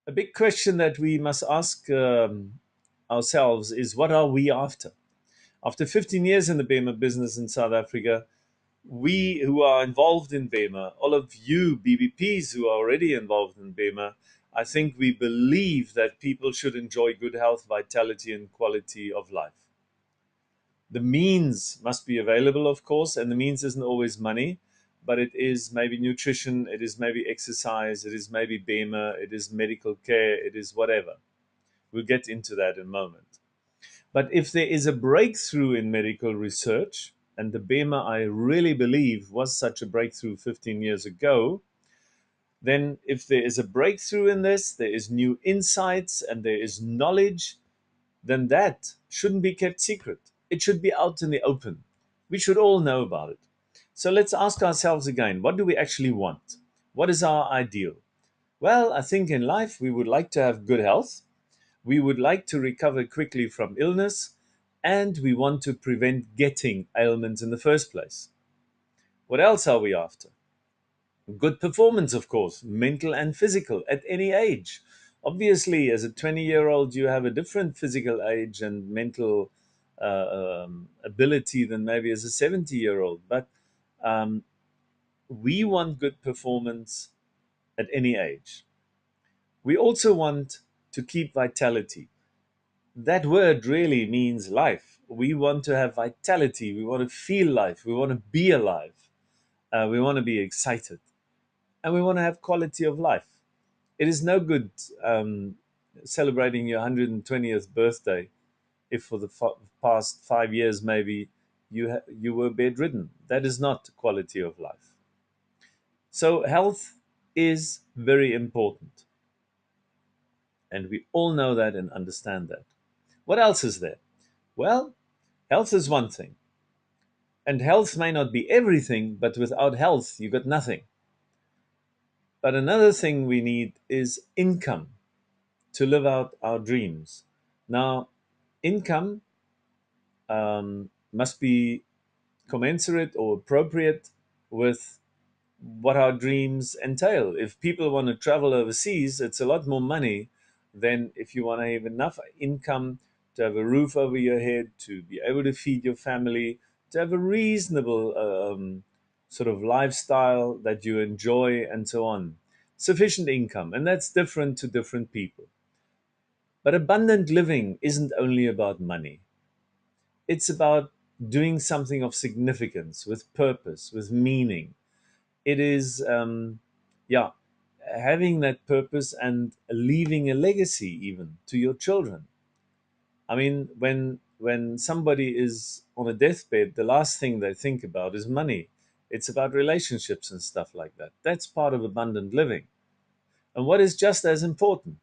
A big question that we must ask ourselves is, what are we after? After 15 years in the BEMER business in South Africa, we who are involved in BEMER, all of you BBPs who are already involved in BEMER, I think we believe that people should enjoy good health, vitality, and quality of life. The means must be available, of course, and the means isn't always money, but it is maybe nutrition, it is maybe exercise, it is maybe BEMER, it is medical care, it is whatever. We'll get into that in a moment. But if there is a breakthrough in medical research, and the BEMER, I really believe, was such a breakthrough 15 years ago, then if there is a breakthrough in this, there is new insights and there is knowledge, then that shouldn't be kept secret. It should be out in the open. We should all know about it. So let's ask ourselves again, what do we actually want? What is our ideal? Well, I think in life we would like to have good health. We would like to recover quickly from illness, and we want to prevent getting ailments in the first place. What else are we after? Good performance, of course, mental and physical, at any age. Obviously, as a 20-year-old, you have a different physical age and mental ability than maybe as a 70-year-old. But um, we want good performance at any age. We also want to keep vitality. That word really means life. We want to have vitality. We want to feel life. We want to be alive. We want to be excited. And we want to have quality of life. It is no good celebrating your 120th birthday if for the past 5 years maybe you were bedridden. That is not quality of life. So health is very important, and we all know that and understand that. What else is there? Well, health is one thing, and health may not be everything, but without health you got nothing. But another thing we need is income to live out our dreams. Now, income must be commensurate or appropriate with what our dreams entail. If people want to travel overseas, it's a lot more money than if you want to have enough income to have a roof over your head, to be able to feed your family, to have a reasonable sort of lifestyle that you enjoy, and so on. Sufficient income, and that's different to different people. But abundant living isn't only about money. It's about doing something of significance, with purpose, with meaning. It is, yeah, having that purpose and leaving a legacy even to your children. I mean, when somebody is on a deathbed, the last thing they think about is money. It's about relationships and stuff like that. That's part of abundant living. And what is just as important?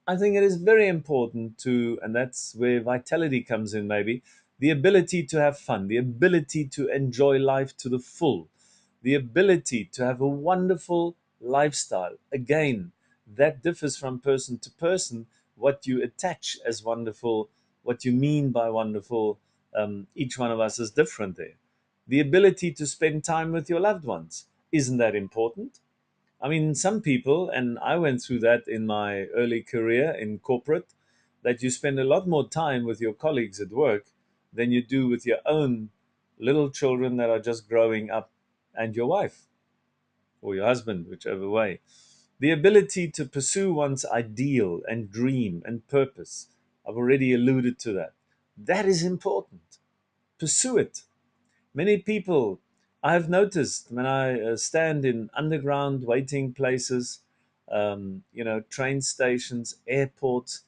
I think it is very important to, and that's where vitality comes in maybe, the ability to have fun, the ability to enjoy life to the full, the ability to have a wonderful lifestyle. Again, that differs from person to person, what you attach as wonderful, what you mean by wonderful. Each one of us is different there. The ability to spend time with your loved ones, isn't that important? I mean, some people, and I went through that in my early career in corporate, that you spend a lot more time with your colleagues at work than you do with your own little children that are just growing up, and your wife or your husband, whichever way. The ability to pursue one's ideal and dream and purpose. I've already alluded to that. That is important. Pursue it. Many people, I have noticed when I stand in underground waiting places, train stations, airports,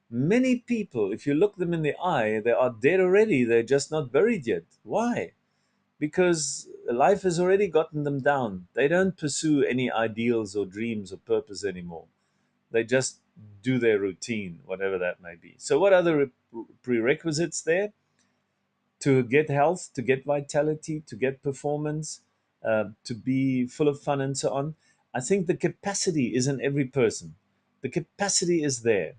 many people, if you look them in the eye, they are dead already. They're just not buried yet. Why? Because life has already gotten them down. They don't pursue any ideals or dreams or purpose anymore. They just do their routine, whatever that may be. So, what are the prerequisites there? To get health, to get vitality, to get performance, to be full of fun, and so on. I think the capacity is in every person. The capacity is there.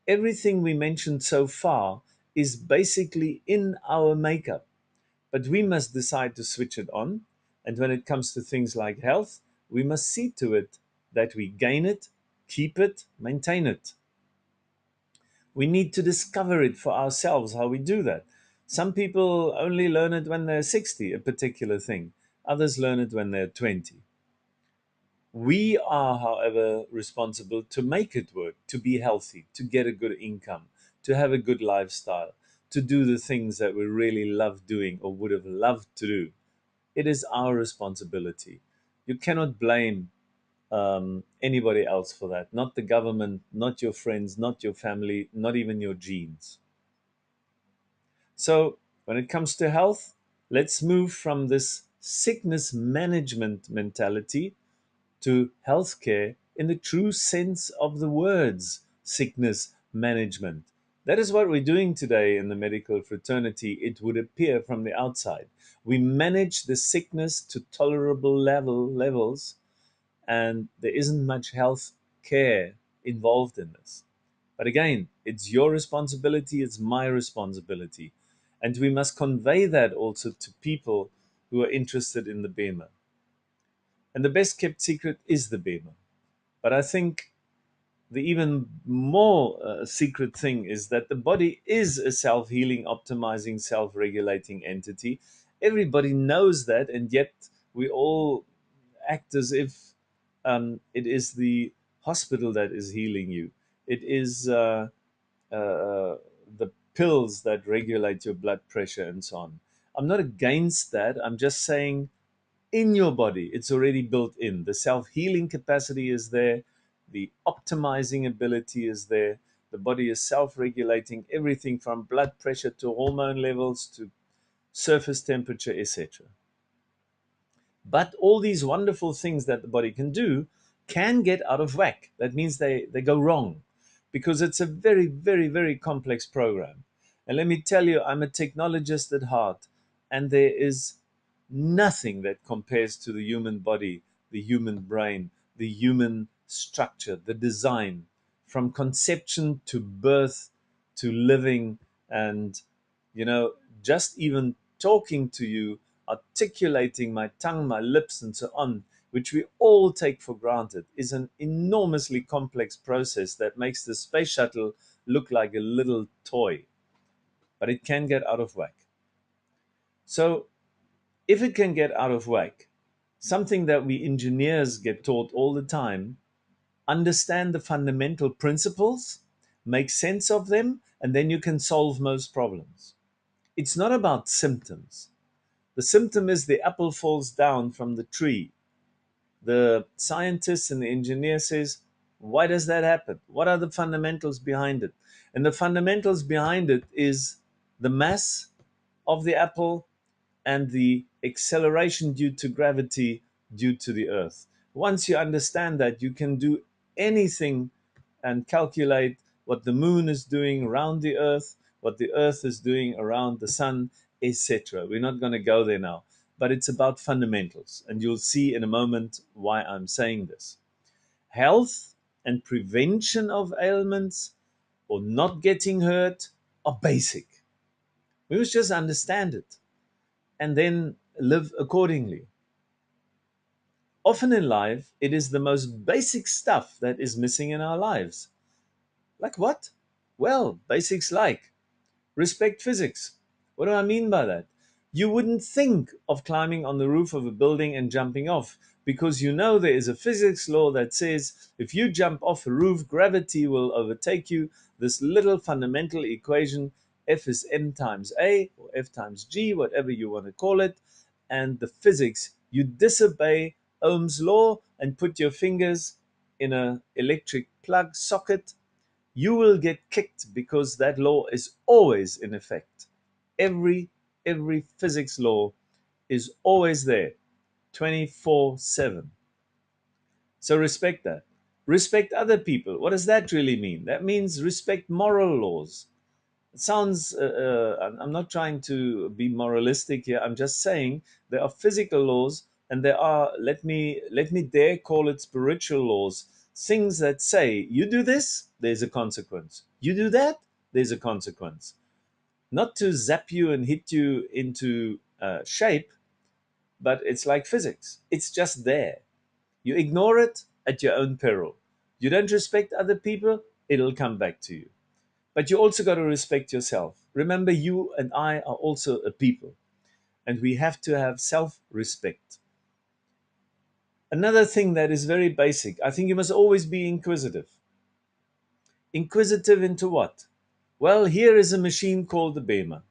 Everything we mentioned so far is basically in our makeup, but we must decide to switch it on. And when it comes to things like health, we must see to it that we gain it, keep it, maintain it. We need to discover it for ourselves, how we do that. Some people only learn it when they're 60, a particular thing. Others learn it when they're 20. We are, however, responsible to make it work, to be healthy, to get a good income, to have a good lifestyle, to do the things that we really love doing or would have loved to do. It is our responsibility. You cannot blame anybody else for that. Not the government, not your friends, not your family, not even your genes. So, when it comes to health, let's move from this sickness management mentality to healthcare in the true sense of the words sickness management. That is what we're doing today in the medical fraternity, it would appear from the outside. We manage the sickness to tolerable levels, and there isn't much health care involved in this. But again, it's your responsibility, it's my responsibility. And we must convey that also to people who are interested in the BEMER. And the best kept secret is the BEMER. But I think the even more secret thing is that the body is a self healing, optimizing, self regulating entity. Everybody knows that, and yet we all act as if it is the hospital that is healing you. It is the pills that regulate your blood pressure and so on. I'm not against that. I'm just saying in your body, it's already built in. The self healing capacity is there, the optimizing ability is there. The body is self regulating everything from blood pressure to hormone levels to surface temperature, etc. But all these wonderful things that the body can do can get out of whack. That means they go wrong because it's a very, very, very complex program. And let me tell you, I'm a technologist at heart, and there is nothing that compares to the human body, the human brain, the human structure, the design, from conception to birth to living. And, you know, just even talking to you, articulating my tongue, my lips, and so on, which we all take for granted, is an enormously complex process that makes the space shuttle look like a little toy. But it can get out of whack. So, if it can get out of whack, something that we engineers get taught all the time, understand the fundamental principles, make sense of them, and then you can solve most problems. It's not about symptoms. The symptom is the apple falls down from the tree. The scientist and the engineer says, why does that happen? What are the fundamentals behind it? And the fundamentals behind it is the mass of the apple and the acceleration due to gravity due to the earth. Once you understand that, you can do anything and calculate what the moon is doing around the earth, what the earth is doing around the sun, etc. We're not going to go there now, but it's about fundamentals, and you'll see in a moment why I'm saying this. Health and prevention of ailments or not getting hurt are basic. We must just understand it and then live accordingly. Often in life, it is the most basic stuff that is missing in our lives. Like what? Well, basics like respect physics. What do I mean by that? You wouldn't think of climbing on the roof of a building and jumping off because you know there is a physics law that says if you jump off a roof, gravity will overtake you. This little fundamental equation, F is m times a, or F times g, whatever you want to call it, and the physics, you disobey Ohm's law and put your fingers in an electric plug socket, you will get kicked because that law is always in effect. Every physics law is always there, 24/7. So respect that. Respect other people. What does that really mean? That means respect moral laws. It sounds, I'm not trying to be moralistic here. I'm just saying there are physical laws and there are, let me dare call it spiritual laws. Things that say, you do this, there's a consequence. You do that, there's a consequence. Not to zap you and hit you into shape, but it's like physics. It's just there. You ignore it at your own peril. You don't respect other people, it'll come back to you. But you also got to respect yourself. Remember, you and I are also a people, and we have to have self respect. Another thing that is very basic, I think you must always be inquisitive. Inquisitive into what? Well, here is a machine called the BEMER.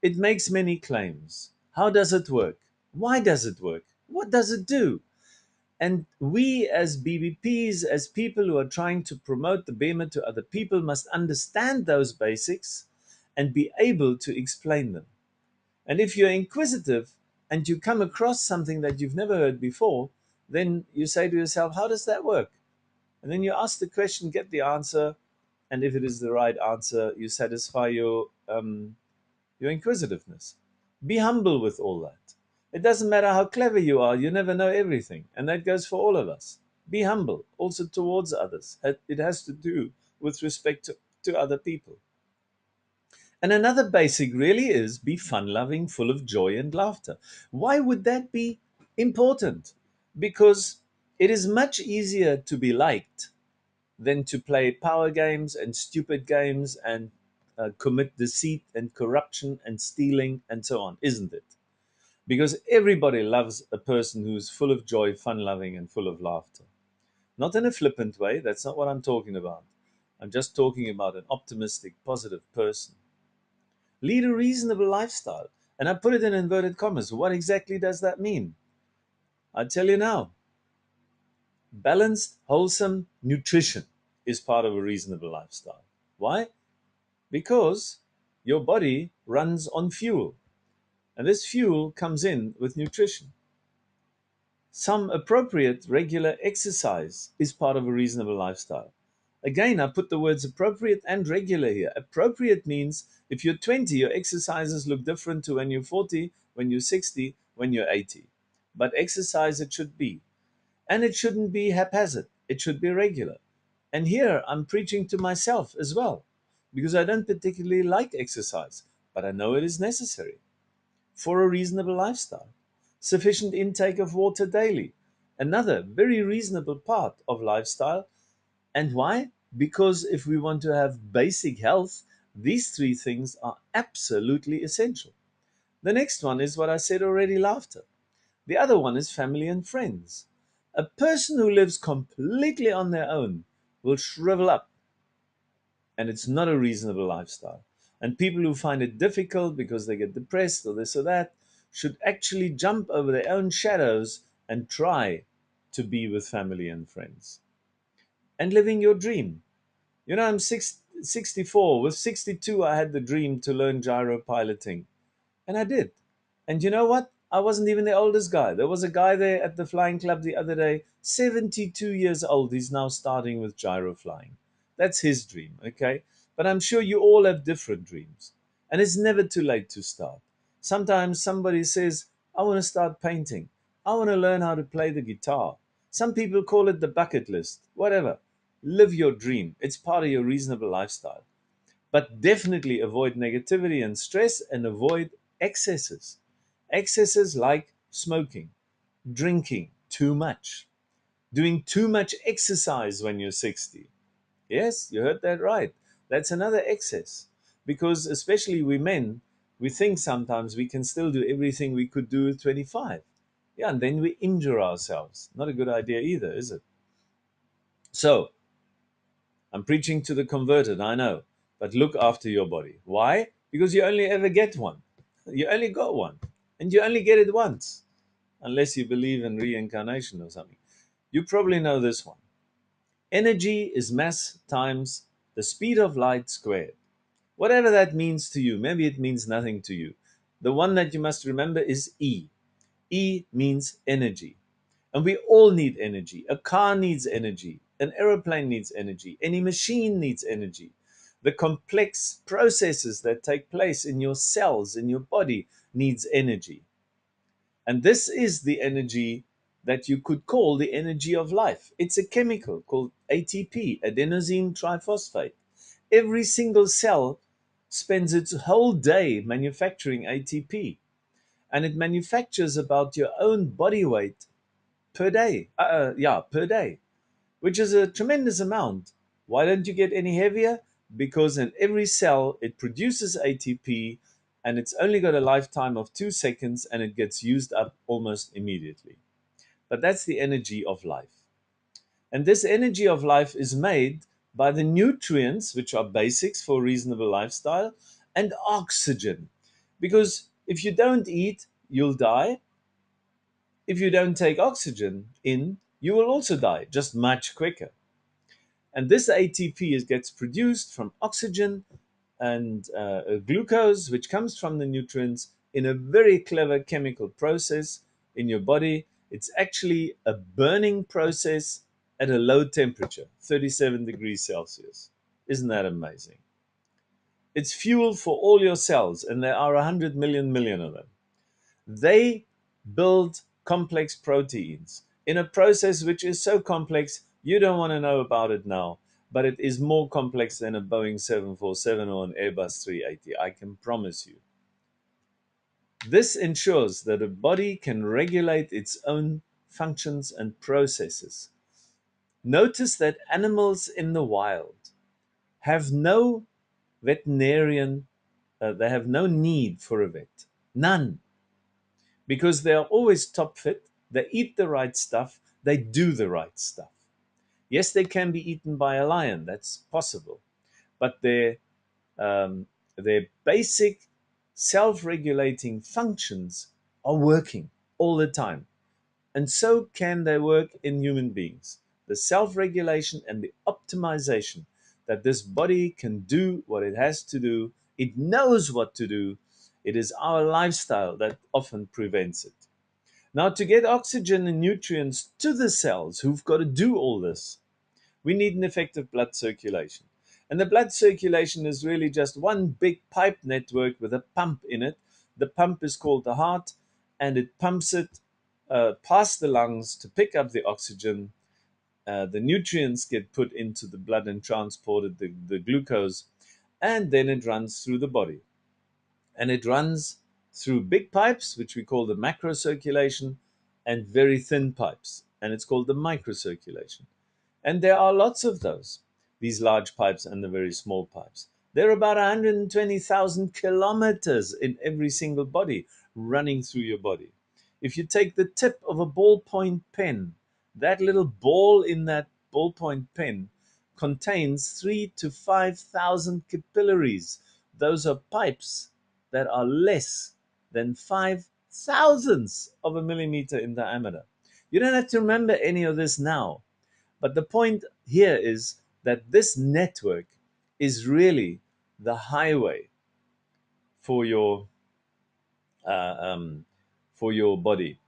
It makes many claims. How does it work? Why does it work? What does it do? And we, as BBPs, as people who are trying to promote the BEMER to other people, must understand those basics and be able to explain them. And if you're inquisitive and you come across something that you've never heard before, then you say to yourself, how does that work? And then you ask the question, get the answer, and if it is the right answer, you satisfy your inquisitiveness. Be humble with all that. It doesn't matter how clever you are, you never know everything. And that goes for all of us. Be humble, also towards others. It has to do with respect to other people. And another basic really is be fun loving, full of joy and laughter. Why would that be important? Because it is much easier to be liked than to play power games and stupid games and commit deceit and corruption and stealing and so on, isn't it? Because everybody loves a person who's full of joy, fun loving, and full of laughter. Not in a flippant way, that's not what I'm talking about. I'm just talking about an optimistic, positive person. Lead a reasonable lifestyle. And I put it in inverted commas. What exactly does that mean? I tell you now. Balanced, wholesome nutrition is part of a reasonable lifestyle. Why? Because your body runs on fuel, and this fuel comes in with nutrition. Some appropriate regular exercise is part of a reasonable lifestyle. Again, I put the words appropriate and regular here. Appropriate means if you're 20, your exercises look different to when you're 40, when you're 60, when you're 80. But exercise it should be. And it shouldn't be haphazard, it should be regular. And here I'm preaching to myself as well, because I don't particularly like exercise, but I know it is necessary for a reasonable lifestyle. Sufficient intake of water daily, another very reasonable part of lifestyle. And why? Because if we want to have basic health, these three things are absolutely essential. The next one is what I said already, laughter. The other one is family and friends. A person who lives completely on their own will shrivel up, and it's not a reasonable lifestyle. And people who find it difficult because they get depressed or this or that should actually jump over their own shadows and try to be with family and friends. And living your dream. You know, I'm 64. With 62, I had the dream to learn gyro piloting. And I did. And you know what? I wasn't even the oldest guy. There was a guy there at the flying club the other day, 72 years old. He's now starting with gyro flying. That's his dream, okay? But I'm sure you all have different dreams. And it's never too late to start. Sometimes somebody says, I want to start painting. I want to learn how to play the guitar. Some people call it the bucket list. Whatever. Live your dream. It's part of your reasonable lifestyle. But definitely avoid negativity and stress and avoid excesses. Excesses like smoking, drinking too much, doing too much exercise when you're 60. Yes, you heard that right. That's another excess. Because especially we men, we think sometimes we can still do everything we could do at 25. Yeah, and then we injure ourselves. Not a good idea either, is it? So, I'm preaching to the converted, I know. But look after your body. Why? Because you only ever get one. You only got one. And you only get it once. Unless you believe in reincarnation or something. You probably know this one. Energy is mass times the speed of light squared. Whatever that means to you, maybe it means nothing to you. The one that you must remember is E. E means energy. And we all need energy. A car needs energy. An aeroplane needs energy. Any machine needs energy. The complex processes that take place in your cells, in your body, needs energy. And this is the energy that you could call the energy of life. It's a chemical called ATP, adenosine triphosphate. Every single cell spends its whole day manufacturing ATP, and it manufactures about your own body weight per day. Per day, which is a tremendous amount. Why don't you get any heavier? Because in every cell it produces ATP, and it's only got a lifetime of 2 seconds, and it gets used up almost immediately. But that's the energy of life. And this energy of life is made by the nutrients, which are basics for a reasonable lifestyle, and oxygen. Because if you don't eat, you'll die. If you don't take oxygen in, you will also die, just much quicker. And this ATP gets produced from oxygen and glucose, which comes from the nutrients, in a very clever chemical process in your body. It's actually a burning process at a low temperature, 37 degrees Celsius. Isn't that amazing? It's fuel for all your cells, and there are 100 million of them. They build complex proteins in a process which is so complex you don't want to know about it now, but it is more complex than a Boeing 747 or an Airbus 380, I can promise you. This ensures that a body can regulate its own functions and processes. Notice that animals in the wild have no veterinarian, they have no need for a vet. None. Because they are always top fit, they eat the right stuff, they do the right stuff. Yes, they can be eaten by a lion, that's possible, but um, their basic self-regulating functions are working all the time. And so can they work in human beings. The self-regulation and the optimization that this body can do what it has to do, it knows what to do. It is our lifestyle that often prevents it. Now, to get oxygen and nutrients to the cells who've got to do all this, we need an effective blood circulation. And the blood circulation is really just one big pipe network with a pump in it. The pump is called the heart, and it pumps it past the lungs to pick up the oxygen. The nutrients get put into the blood and transported, the glucose, and then it runs through the body. And it runs through big pipes, which we call the macrocirculation, and very thin pipes, and it's called the microcirculation. And there are lots of these large pipes and the very small pipes. There are about 120,000 kilometers in every single body running through your body. If you take the tip of a ballpoint pen, that little ball in that ballpoint pen contains 3 to 5,000 capillaries. Those are pipes that are less than 5 thousandths of a millimeter in diameter. You don't have to remember any of this now. But the point here is that this network is really the highway for your uh, um, for your body,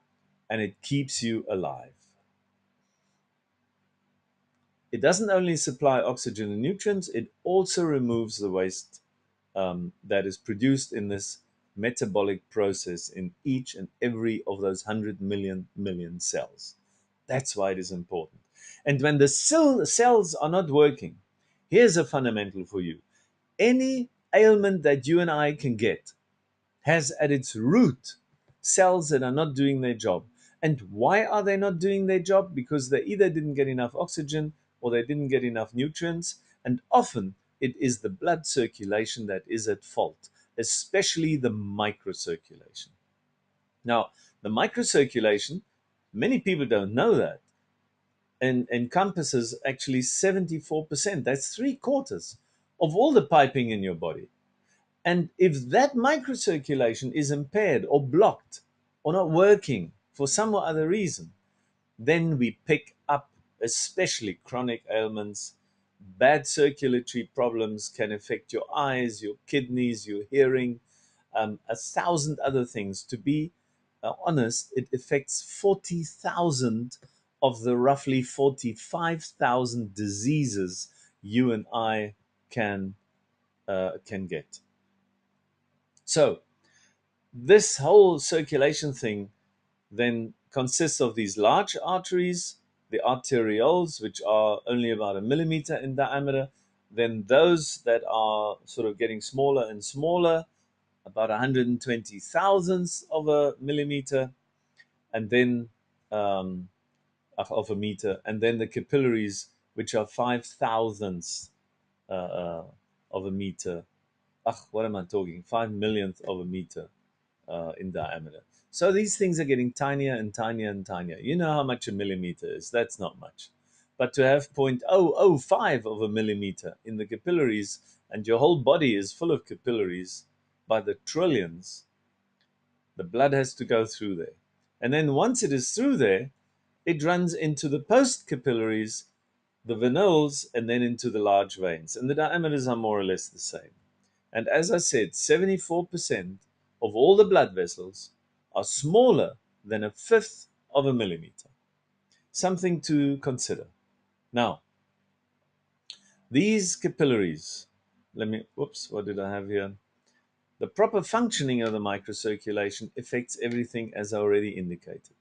and it keeps you alive. It doesn't only supply oxygen and nutrients; it also removes the waste that is produced in this metabolic process in each and every of those 100 million cells. That's why it is important. And when the cells are not working, here's a fundamental for you. Any ailment that you and I can get has at its root cells that are not doing their job. And why are they not doing their job? Because they either didn't get enough oxygen or they didn't get enough nutrients. And often it is the blood circulation that is at fault, especially the microcirculation. Now, the microcirculation, many people don't know that, and encompasses actually 74%. That's three quarters of all the piping in your body. And if that microcirculation is impaired or blocked or not working for some or other reason, then we pick up especially chronic ailments. Bad circulatory problems can affect your eyes, your kidneys, your hearing, 1,000 other things. To be honest, it affects 40,000 of the roughly 45,000 diseases you and I can get. So this whole circulation thing then consists of these large arteries, the arterioles, which are only about a millimeter in diameter, then those that are sort of getting smaller and smaller, about 120 thousandths of a millimeter, and then of a meter, and then the capillaries, which are 5 thousandths of a meter. What am I talking? 5 millionth of a meter in diameter. So these things are getting tinier and tinier and tinier. You know how much a millimeter is. That's not much. But to have 0.005 of a millimeter in the capillaries, and your whole body is full of capillaries by the trillions, the blood has to go through there. And then once it is through there, it runs into the post capillaries, the venules, and then into the large veins. And the diameters are more or less the same. And as I said, 74% of all the blood vessels are smaller than a fifth of a millimeter. Something to consider. Now, these capillaries, what did I have here? The proper functioning of the microcirculation affects everything as I already indicated.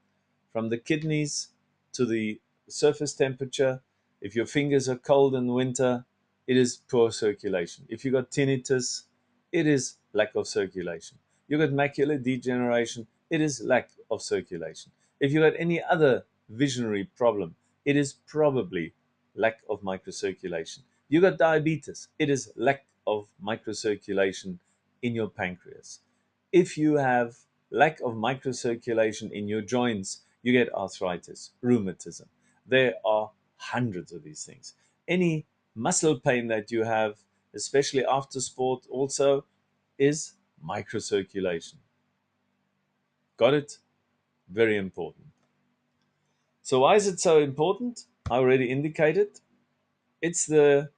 From the kidneys to the surface temperature. If your fingers are cold in winter, it is poor circulation. If you got tinnitus, it is lack of circulation. You got macular degeneration, it is lack of circulation. If you got any other visionary problem, it is probably lack of microcirculation. You got diabetes, it is lack of microcirculation in your pancreas. If you have lack of microcirculation in your joints, you get arthritis, rheumatism. There are hundreds of these things. Any muscle pain that you have, especially after sport, also is microcirculation. Got it? Very important. So, why is it so important? I already indicated. It's the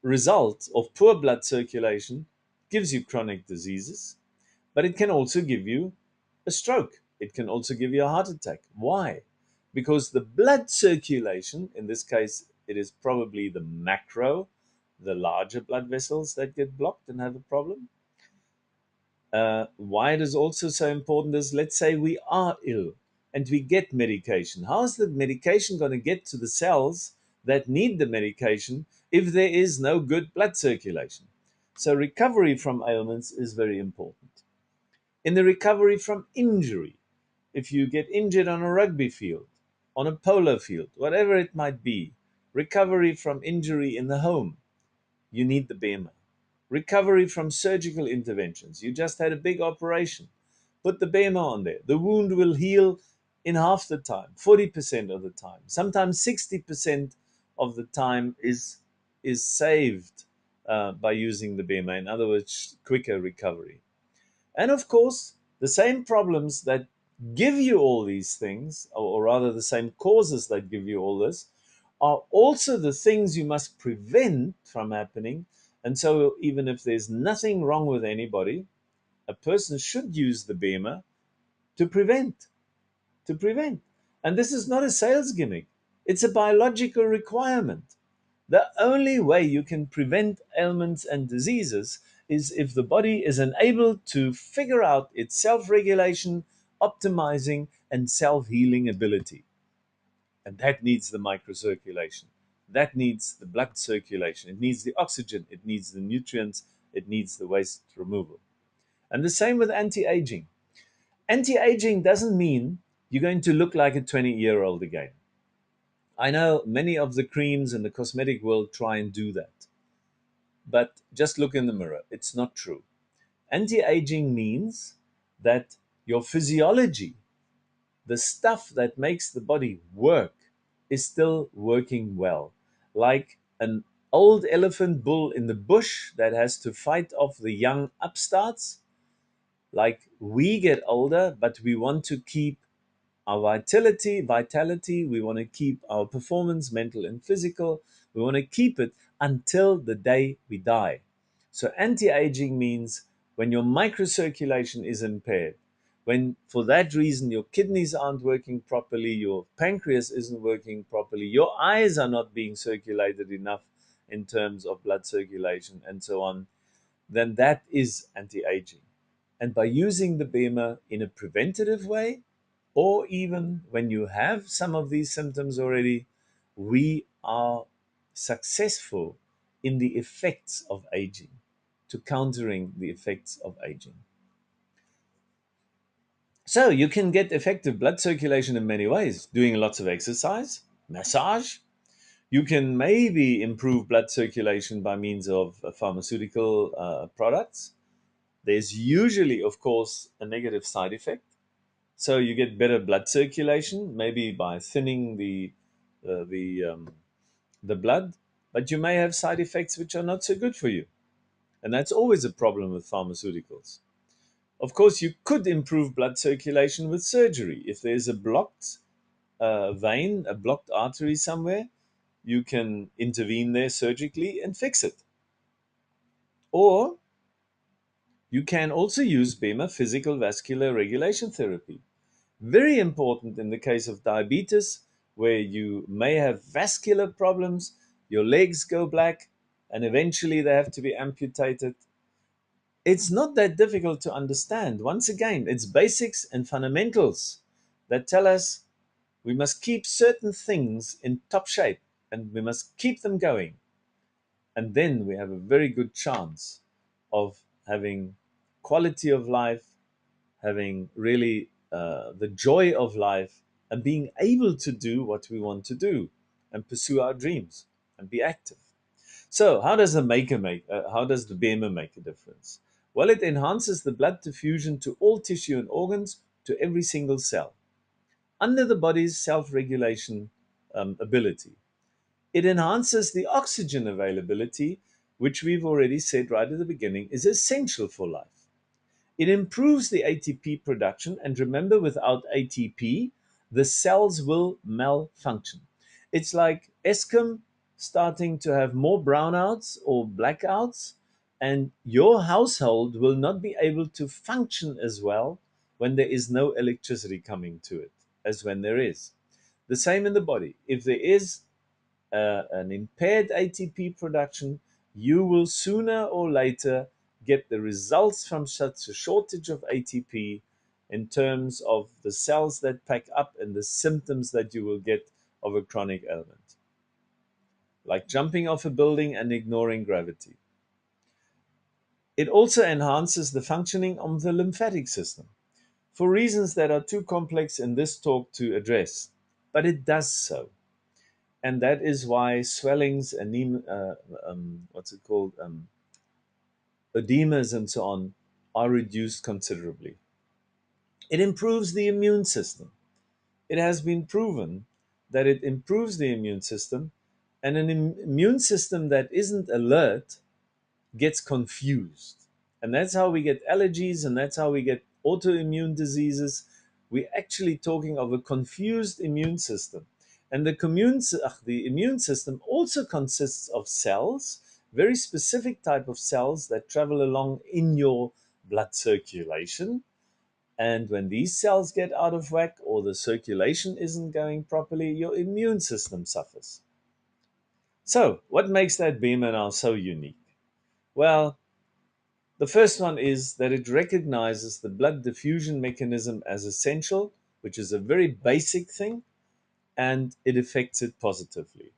result of poor blood circulation, gives you chronic diseases, but it can also give you a stroke. It can also give you a heart attack. Why? Because the blood circulation, in this case, it is probably the macro, the larger blood vessels that get blocked and have a problem. Why it is also so important is, let's say we are ill and we get medication. How is the medication going to get to the cells that need the medication if there is no good blood circulation? So recovery from ailments is very important. In the recovery from injury, if you get injured on a rugby field, on a polo field, whatever it might be, recovery from injury in the home, you need the BEMER. Recovery from surgical interventions, you just had a big operation, put the BEMER on there. The wound will heal in half the time, 40% of the time, sometimes 60% of the time is saved by using the BEMER. In other words, quicker recovery. And of course, the same problems that give you all these things, or rather the same causes that give you all this, are also the things you must prevent from happening. And so, even if there's nothing wrong with anybody, a person should use the BEMER to prevent. To prevent. And this is not a sales gimmick, it's a biological requirement. The only way you can prevent ailments and diseases is if the body is enabled to figure out its self regulation, optimizing, and self healing ability. And that needs the microcirculation. That needs the blood circulation. It needs the oxygen. It needs the nutrients. It needs the waste removal. And the same with anti aging. Anti aging doesn't mean you're going to look like a 20-year-old again. I know many of the creams in the cosmetic world try and do that. But just look in the mirror. It's not true. Anti aging means that your physiology, the stuff that makes the body work, is still working well. Like an old elephant bull in the bush that has to fight off the young upstarts. Like we get older, but we want to keep our vitality, we want to keep our performance, mental and physical, we want to keep it until the day we die. So anti-aging means when your microcirculation is impaired, when for that reason your kidneys aren't working properly, your pancreas isn't working properly, your eyes are not being circulated enough in terms of blood circulation and so on, then that is anti-aging. And by using the BEMER in a preventative way, or even when you have some of these symptoms already, we are successful in the effects of aging, to countering the effects of aging. So you can get effective blood circulation in many ways: doing lots of exercise, massage, You can maybe improve blood circulation by means of pharmaceutical products. There's usually, of course, a negative side effect. So you get better blood circulation, maybe by thinning uh, the um, the blood, but you may have side effects which are not so good for you, and that's always a problem with pharmaceuticals. Of course, you could improve blood circulation with surgery. If there's a blocked vein, a blocked artery somewhere, you can intervene there surgically and fix it. Or you can also use BEMER physical vascular regulation therapy. Very important in the case of diabetes, where you may have vascular problems, your legs go black, and eventually they have to be amputated. It's not that difficult to understand. Once again, it's basics and fundamentals that tell us we must keep certain things in top shape and we must keep them going. And then we have a very good chance of having quality of life, having really the joy of life, and being able to do what we want to do and pursue our dreams and be active. So, how does the BEMER make a difference? Well, it enhances the blood diffusion to all tissue and organs, to every single cell, under the body's self-regulation ability. It enhances the oxygen availability, which we've already said right at the beginning is essential for life. It improves the ATP production, and remember, without ATP, the cells will malfunction. It's like Eskom starting to have more brownouts or blackouts, and your household will not be able to function as well when there is no electricity coming to it as when there is. The same in the body. If there is an impaired ATP production, you will sooner or later get the results from such a shortage of ATP in terms of the cells that pack up and the symptoms that you will get of a chronic ailment, like jumping off a building and ignoring gravity. It also enhances the functioning of the lymphatic system for reasons that are too complex in this talk to address, but it does so. And that is why swellings, what's it called, edemas, and so on, are reduced considerably. It improves the immune system. It has been proven that it improves the immune system, and an immune system that isn't alert gets confused. And that's how we get allergies, and that's how we get autoimmune diseases. We're actually talking of a confused immune system. And the immune system also consists of cells, very specific type of cells that travel along in your blood circulation. And when these cells get out of whack or the circulation isn't going properly, your immune system suffers. So, what makes that BEMER now so unique? Well, the first one is that it recognizes the blood diffusion mechanism as essential, which is a very basic thing, and it affects it positively.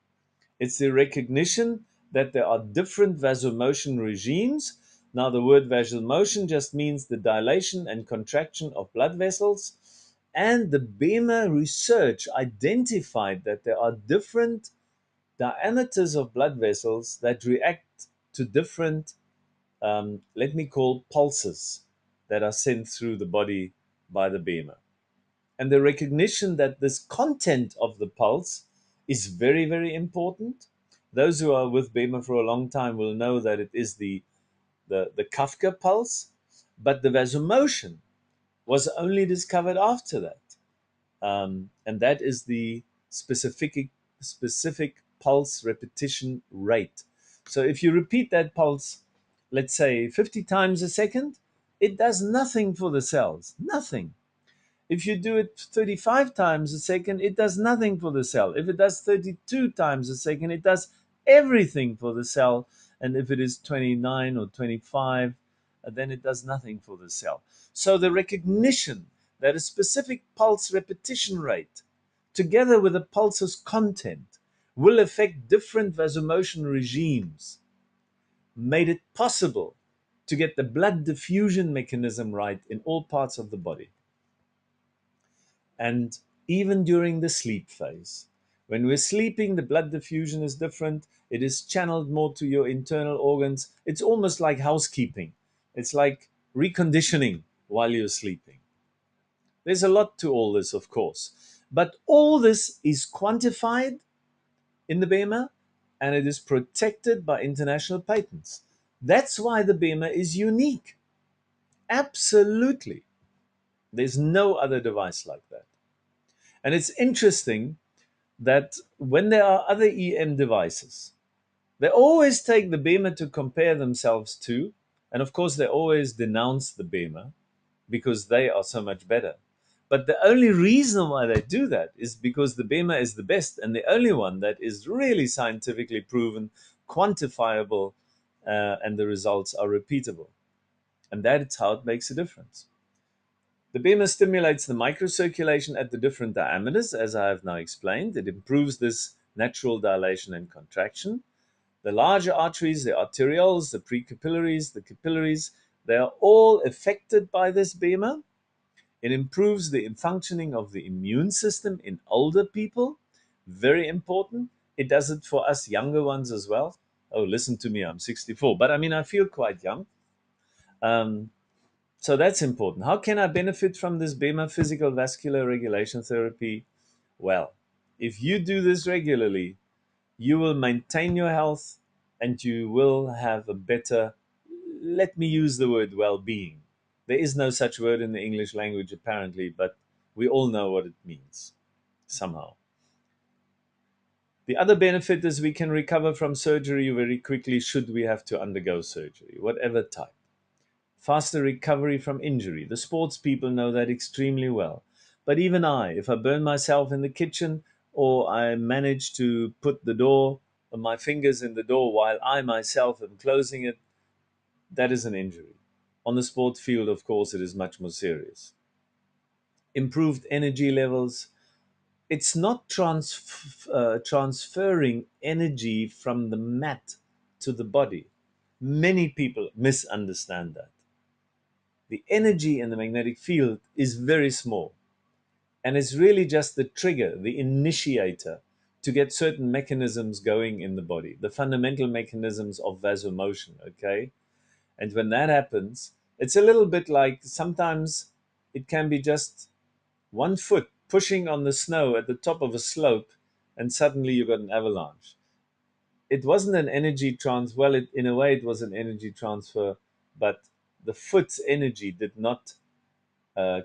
It's the recognition that there are different vasomotion regimes. Now, the word vasomotion just means the dilation and contraction of blood vessels. And the BEMER research identified that there are different diameters of blood vessels that react to different, let me call, pulses that are sent through the body by the BEMER. And the recognition that this content of the pulse is very, very important. Those who are with BEMER for a long time will know that it is the Kafka pulse, but the vasomotion was only discovered after that. And that is the specific pulse repetition rate. So if you repeat that pulse, let's say 50 times a second, it does nothing for the cells, nothing. If you do it 35 times a second, it does nothing for the cell. If it does 32 times a second, it does everything for the cell. And if it is 29 or 25, then it does nothing for the cell. So the recognition that a specific pulse repetition rate, together with a pulse's content, will affect different vasomotion regimes, made it possible to get the blood diffusion mechanism right in all parts of the body. And even during the sleep phase, When we're sleeping, the blood diffusion is different. It is channeled more to your internal organs. It's almost like housekeeping. It's like reconditioning while you're sleeping. There's a lot to all this, of course. But all this is quantified in the BEMER, and it is protected by international patents. That's why the BEMER is unique. Absolutely. There's no other device like that. And it's interesting that when there are other EM devices, they always take the BEMER to compare themselves to. And of course, they always denounce the BEMER because they are so much better. But the only reason why they do that is because the BEMER is the best and the only one that is really scientifically proven, quantifiable, and the results are repeatable. And that's how it makes a difference. The BEMER stimulates the microcirculation at the different diameters, as I have now explained. It improves this natural dilation and contraction. The larger arteries, the arterioles, the precapillaries, the capillaries, they are all affected by this BEMER. It improves the functioning of the immune system in older people. Very important. It does it for us younger ones as well. Oh, listen to me, I'm 64, but I mean, I feel quite young. Um, so that's important. How can I benefit from this BEMER physical vascular regulation therapy? Well, if you do this regularly, you will maintain your health and you will have a better, let me use the word well being. There is no such word in the English language, apparently, but we all know what it means somehow. The other benefit is we can recover from surgery very quickly should we have to undergo surgery, whatever type. Faster recovery from injury. The sports people know that extremely well. But even I, if I burn myself in the kitchen or I manage to put the door, my fingers in the door while I myself am closing it, that is an injury. On the sport field, of course, it is much more serious. Improved energy levels. It's not transferring energy from the mat to the body. Many people misunderstand that. The energy in the magnetic field is very small. And it's really just the trigger, the initiator to get certain mechanisms going in the body, the fundamental mechanisms of vasomotion, okay? And when that happens, it's a little bit like sometimes it can be just one foot pushing on the snow at the top of a slope, and suddenly you got an avalanche. It wasn't an energy transfer. Well, in a way, it was an energy transfer, but the foot's energy did not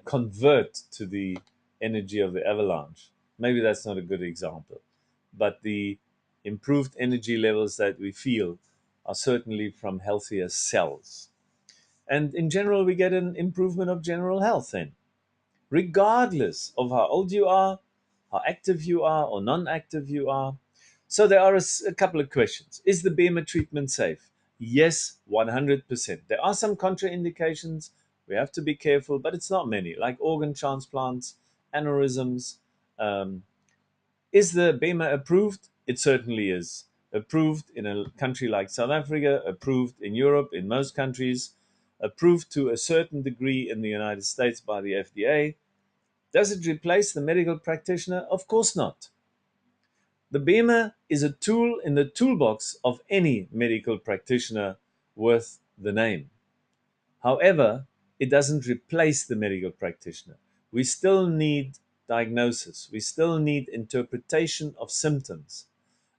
convert to the energy of the avalanche. Maybe that's not a good example, but the improved energy levels that we feel are certainly from healthier cells. And in general, we get an improvement of general health then, regardless of how old you are, how active you are, or non active you are. So there are a couple of questions. Is the BEMER treatment safe? Yes, 100%. There are some contraindications. We have to be careful, but it's not many, like organ transplants, aneurysms. Um, is the BEMER approved? It certainly is. Approved in a country like South Africa, approved in Europe, in most countries, approved to a certain degree in the United States by the FDA. Does it replace the medical practitioner? Of course not. The BEMER is a tool in the toolbox of any medical practitioner worth the name. However, it doesn't replace the medical practitioner. We still need diagnosis. We still need interpretation of symptoms.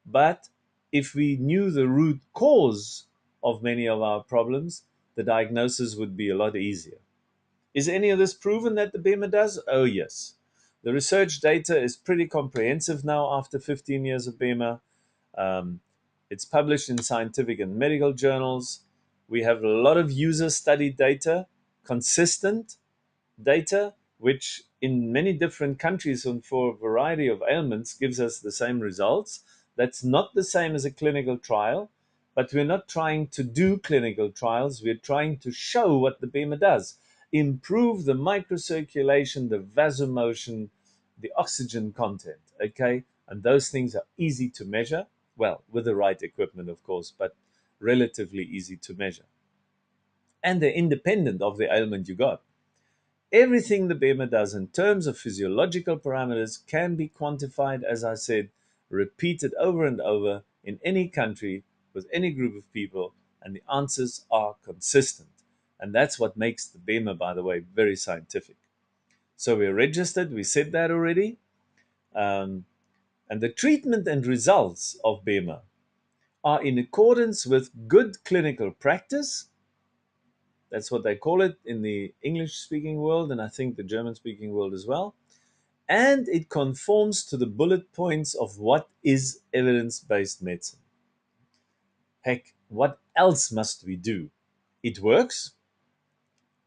But if we knew the root cause of many of our problems, the diagnosis would be a lot easier. Is any of this proven that the BEMER does? Oh, yes. The research data is pretty comprehensive now after 15 years of BEMER. Um, it's published in scientific and medical journals. We have a lot of user study data, consistent data, which in many different countries and for a variety of ailments gives us the same results. That's not the same as a clinical trial, but we're not trying to do clinical trials. We're trying to show what the BEMER does. Improve the microcirculation, the vasomotion, the oxygen content, okay? And those things are easy to measure, well, with the right equipment, of course, but relatively easy to measure. And they're independent of the ailment you got. Everything the BEMER does in terms of physiological parameters can be quantified, as I said, Repeat it over and over in any country with any group of people, and the answers are consistent. And that's what makes the BEMER, by the way, very scientific. So we're registered, we said that already. Um, and the treatment and results of BEMER are in accordance with good clinical practice. That's what they call it in the English speaking world, and I think the German speaking world as well. And it conforms to the bullet points of what is evidence based medicine. Heck, what else must we do? It works.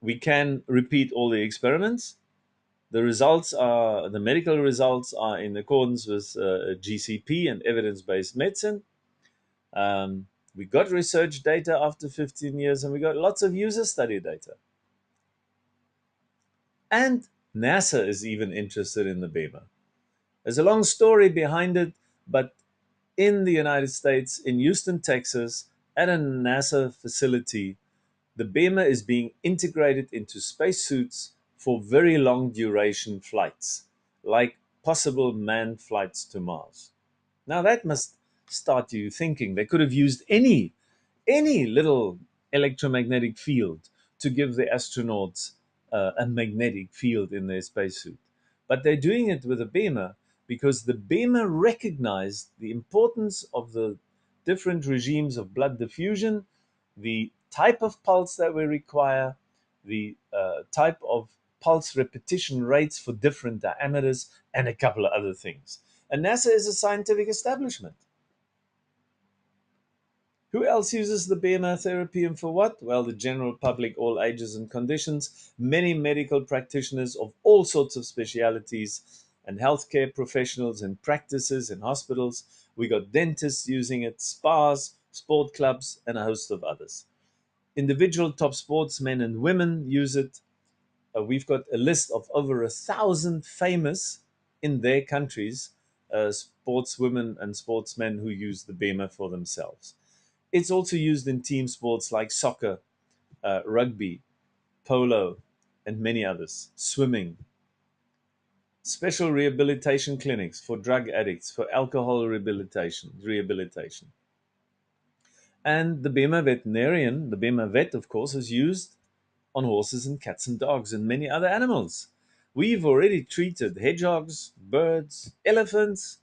We can repeat all the experiments. The medical results are in accordance with GCP and evidence based medicine. We got research data after 15 years, and we got lots of user study data. And NASA is even interested in the BEMER. There's a long story behind it, but in the United States, in Houston, Texas, at a NASA facility, the BEMER is being integrated into spacesuits for very long duration flights, like possible manned flights to Mars. Now that must start you thinking. They could have used any little electromagnetic field to give the astronauts a magnetic field in their spacesuit. But they're doing it with a BEMER because the BEMER recognized the importance of the different regimes of blood diffusion, the type of pulse that we require, the type of pulse repetition rates for different diameters, and a couple of other things. And NASA is a scientific establishment. Who else uses the BEMER therapy and for what? Well, the general public, all ages and conditions, many medical practitioners of all sorts of specialities, and healthcare professionals in practices in hospitals. We got dentists using it, spas, sport clubs, and a host of others. Individual top sportsmen and women use it. We've got a list of over 1,000 famous in their countries sportswomen and sportsmen who use the BEMER for themselves. It's also used in team sports like soccer, rugby, polo, and many others, swimming, special rehabilitation clinics for drug addicts, for alcohol rehabilitation. And the BEMER veterinarian, the BEMER vet, of course, is used on horses and cats and dogs and many other animals. We've already treated hedgehogs, birds, elephants,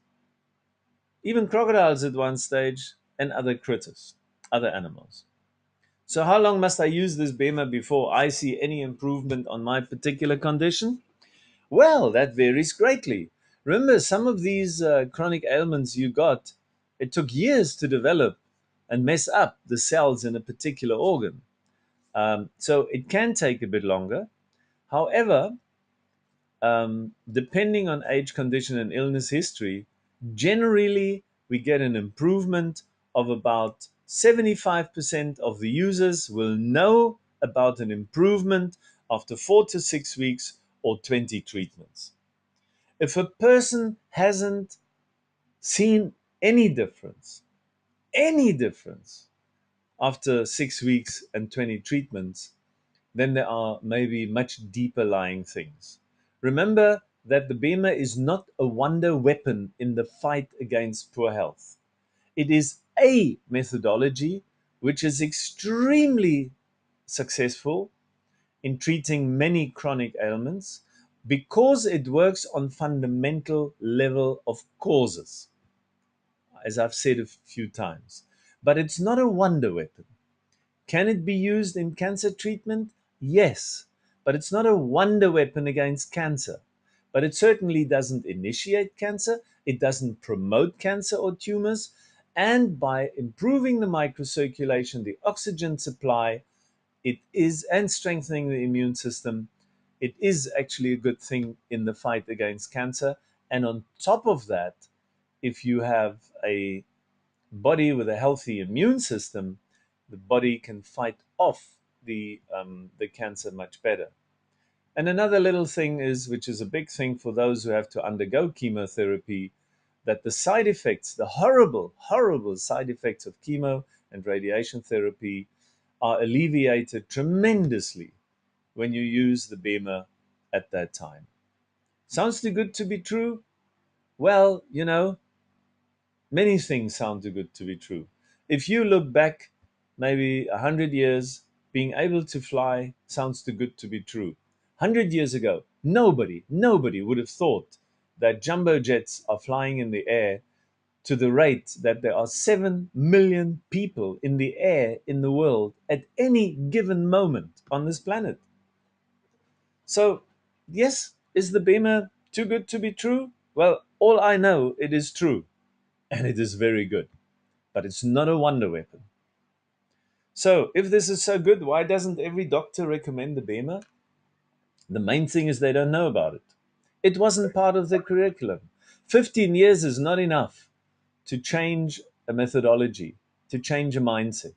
even crocodiles at one stage, and other critters, other animals. So how long must I use this BEMER before I see any improvement on my particular condition? Well, that varies greatly. Remember, some of these chronic ailments you got, it took years to develop and mess up the cells in a particular organ. So it can take a bit longer. However, depending on age, condition, and illness history, generally we get an improvement of about 75% of the users will know about an improvement after 4 to 6 weeks or 20 treatments. If a person hasn't seen any difference after 6 weeks and 20 treatments, then there are maybe much deeper lying things. Remember that the BEMER is not a wonder weapon in the fight against poor health. It is a methodology which is extremely successful in treating many chronic ailments because it works on fundamental level of causes, as I've said a few times. But it's not a wonder weapon. Can it be used in cancer treatment? Yes, but it's not a wonder weapon against cancer. But it certainly doesn't initiate cancer, it doesn't promote cancer or tumors, and by improving the microcirculation, the oxygen supply, it is, and strengthening the immune system, it is actually a good thing in the fight against cancer. And on top of that, if you have a body with a healthy immune system, the body can fight off the cancer much better. And another little thing is, which is a big thing for those who have to undergo chemotherapy, that the side effects, the horrible, horrible side effects of chemo and radiation therapy are alleviated tremendously when you use the BEMER at that time. Sounds too good to be true? Well, Many things sound too good to be true. If you look back maybe 100 years, being able to fly sounds too good to be true. 100 years ago, nobody would have thought that jumbo jets are flying in the air to the rate that there are 7 million people in the air in the world at any given moment on this planet. So, yes, is the BEMER too good to be true? Well, all I know, it is true, and it is very good, but it's not a wonder weapon. So, if this is so good, why doesn't every doctor recommend the BEMER? The main thing is they don't know about it. It wasn't part of the curriculum. 15 years is not enough to change a methodology, to change a mindset.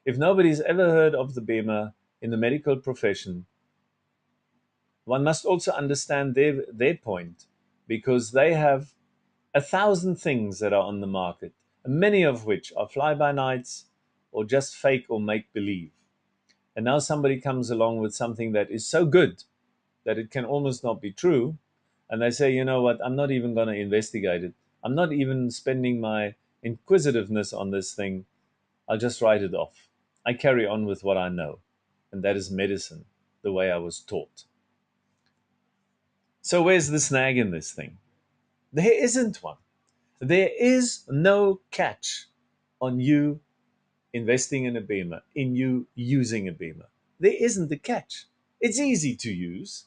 If nobody's ever heard of the BEMER in the medical profession, one must also understand their point, because they have 1,000 things that are on the market, many of which are fly by nights or just fake or make believe. And now somebody comes along with something that is so good that it can almost not be true. And they say, you know what, I'm not even going to investigate it. I'm not even spending my inquisitiveness on this thing. I'll just write it off. I carry on with what I know. And that is medicine, the way I was taught. So where's the snag in this thing? There isn't one. There is no catch on you investing in a BEMER, in you using a BEMER. There isn't a catch. It's easy to use.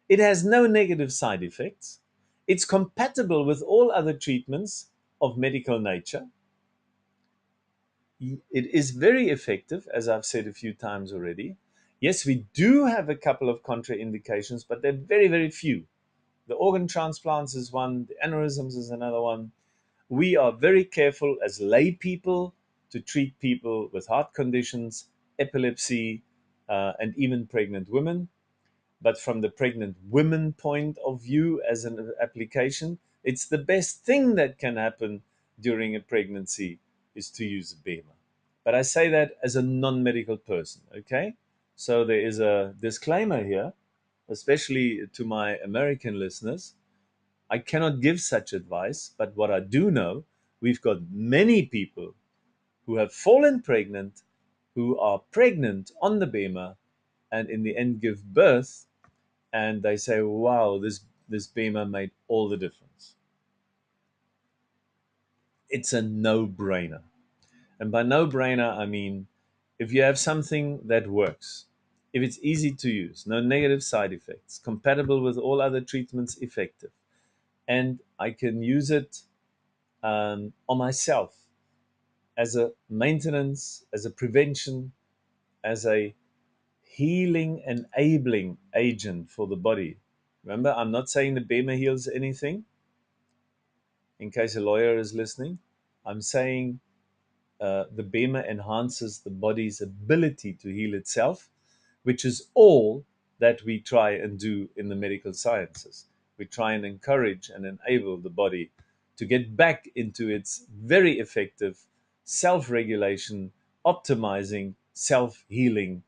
It has no negative side effects. It's compatible with all other treatments of medical nature. It is very effective, as I've said a few times already. Yes, we do have a couple of contraindications, but they're very, very few. The organ transplants is one, the aneurysms is another one. We are very careful as lay people to treat people with heart conditions, epilepsy, and even pregnant women. But from the pregnant women point of view, as an application, it's the best thing that can happen during a pregnancy is to use a BEMER. But I say that as a non-medical person, okay? So there is a disclaimer here, especially to my American listeners. I cannot give such advice, but what I do know, we've got many people who have fallen pregnant, who are pregnant on the BEMER, and in the end give birth, and they say, "Wow, this BEMER made all the difference." It's a no-brainer, and by no-brainer I mean if you have something that works, if it's easy to use, no negative side effects, compatible with all other treatments, effective, and I can use it on myself as a maintenance, as a prevention, as a healing enabling agent for the body. Remember, I'm not saying the BEMER heals anything, in case a lawyer is listening. I'm saying the BEMER enhances the body's ability to heal itself, which is all that we try and do in the medical sciences. We try and encourage and enable the body to get back into its very effective self regulation, optimizing, self healing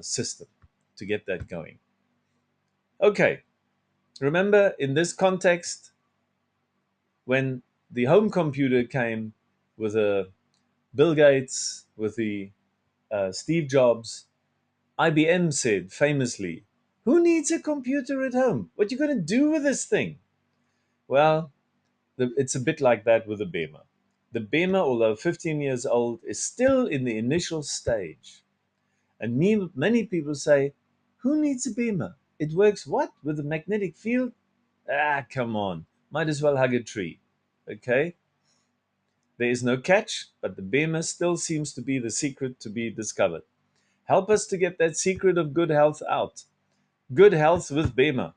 system to get that going. Okay, remember in this context, when the home computer came with a Bill Gates, with the Steve Jobs, IBM said famously, "Who needs a computer at home? What are you going to do with this thing?" Well, it's a bit like that with the BEMER. The BEMER, although 15 years old, is still in the initial stage. And many people say, "Who needs a BEMER? It works what? With a magnetic field?" Ah, come on. Might as well hug a tree. Okay? There is no catch, but the BEMER still seems to be the secret to be discovered. Help us to get that secret of good health out. Good health with BEMER.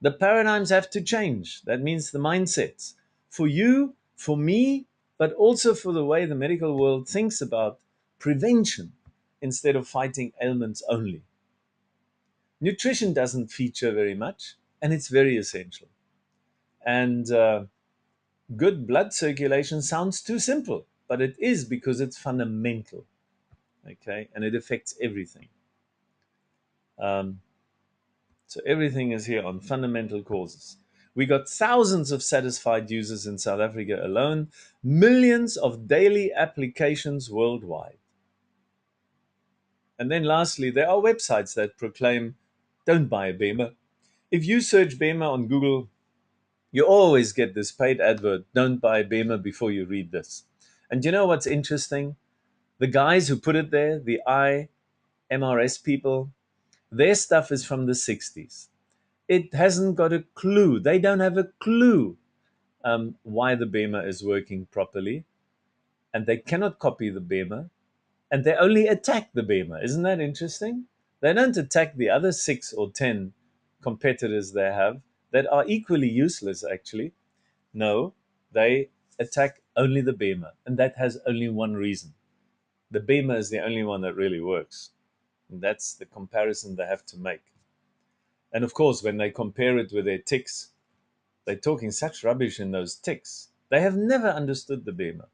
The paradigms have to change. That means the mindsets. For you, for me, but also for the way the medical world thinks about prevention instead of fighting ailments only. Nutrition doesn't feature very much, and it's very essential. And good blood circulation sounds too simple, but it is because it's fundamental, okay? And it affects everything. Um, so everything is here on fundamental causes. We got thousands of satisfied users in South Africa alone, millions of daily applications worldwide. And then lastly, there are websites that proclaim, don't buy a BEMER. If you search BEMER on Google, you always get this paid advert, don't buy BEMER before you read this. And you know what's interesting? The guys who put it there, the IMRS people, their stuff is from the 60s. It hasn't got a clue. They don't have a clue why the BEMER is working properly. And they cannot copy the BEMER. And they only attack the BEMER. Isn't that interesting? They don't attack the other 6 or 10 competitors they have that are equally useless, actually. No, they attack only the BEMER. And that has only one reason. The BEMER is the only one that really works. And that's the comparison they have to make. And of course, when they compare it with their ticks, they're talking such rubbish in those ticks. They have never understood the BEMER.